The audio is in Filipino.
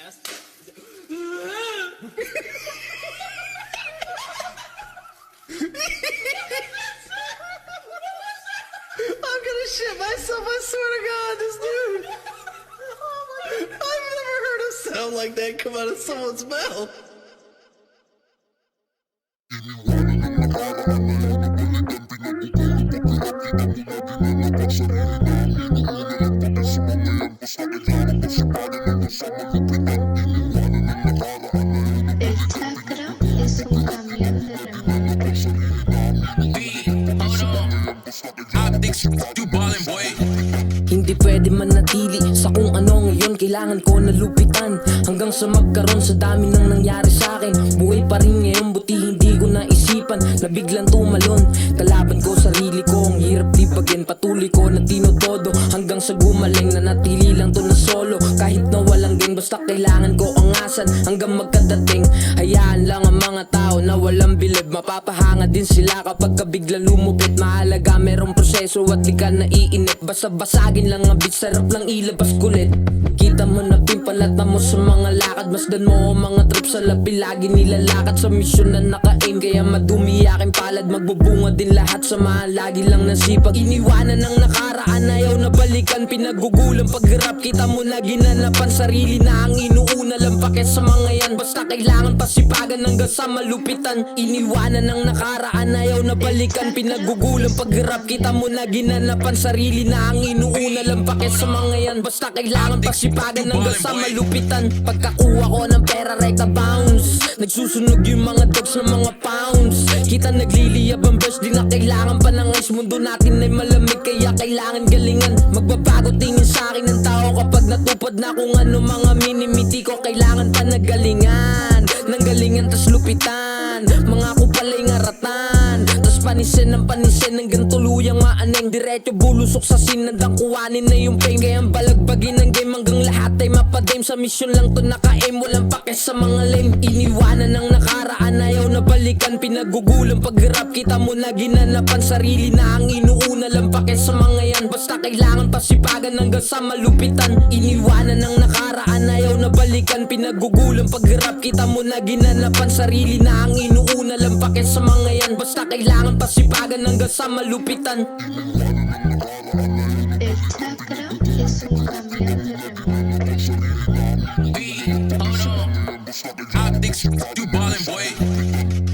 ass. I'm gonna shit myself, I swear to God, this dude. I've never heard a sound like that come out of someone's mouth. El chakra es un camión de remolque. Hindi pwede manatili sa kung ano ngayon. Kailangan ko na lupitan hanggang sa magkaroon sa dami ng nangyari sa akin. Buhay pa rin ngayon, buti hindi ko naisipan na biglang tumalon. Kalaban ko sarili ko, ang hirap libagin. Patuloy ko na tinotodo hanggang sa gumaling. Nanatili lang to na solo kahit na walang gain. Basta kailangan ko angasan hanggang magkadating. Hayaan lang ang mga tao na walang bilib. Mapapahanga din sila kapag biglang lumupit. Mahalaga merong proseso at di ka naiinip. Basta basagin lang ang beat, sarap lang ilabas kulit. Kita mo na pimpalat mo sa mga lakad. Masdan mo ang mga trip sa labi, lagi nilalakad sa misyon na naka-aim. Kaya madumi aking palad, magbubunga din lahat. Samahan lagi lang ng sipag. Iniwanan ng nakaraan, ayaw na balikan. Pinagugulang pag-rap, kita mo na ginanapan. Sarili na ang inuuna lang pakit sa mga yan. Basta kailangan pasipagan hanggang sa malupitan. Iniwanan ng nakaraan, ayaw na balikan. Pinagugulang pag-rap, kita mo na ginanapan. Sarili na ang inuuna lang pakit sa mga yan. Basta kailangan pasipagan hanggang sa malupitan. Pagkakuha ko ng pera, right na bounce. Nagsusunog yung mga dogs ng mga pounds. Kita nagliliyab ang verse, di na kailangan pa ng ice. Mundo natin ay malamig, kaya kailangan galingan. Magbabago tingin sa akin ng tao kapag natupad na kung ano mga minimiti ko. Kailangan pa nagalingan, nang galingan tas lupitan. Mga ko pala'y ngaratan, tas panisin ng panisin hanggang tuluyang maaneng. Diretso bulusok sa sinadang kuwanin na yung pain. Kaya ang balagbagin ng game hanggang lahat ay mapadame. Sa mission lang to naka-aim, walang pake sa mga lame. Iniwanan ng nakaraan, ayaw na balikan. Pinagugulang pag-rap, kita mo na ginanapan. Sarili na ang inuuna lang pake sa mga yan. Basta kailangan pasipagan hanggang sa malupitan. Iniwanan ng nakaraan, ayaw na balikan. Pinagugulang pag-rap, kita mo na ginanapan. Sarili na ang inuuna lang pake sa mga yan. Basta kailangan pasipagan hanggang sa malupitan. El chakra es un camión de remolque. Optics, you ballin', boy.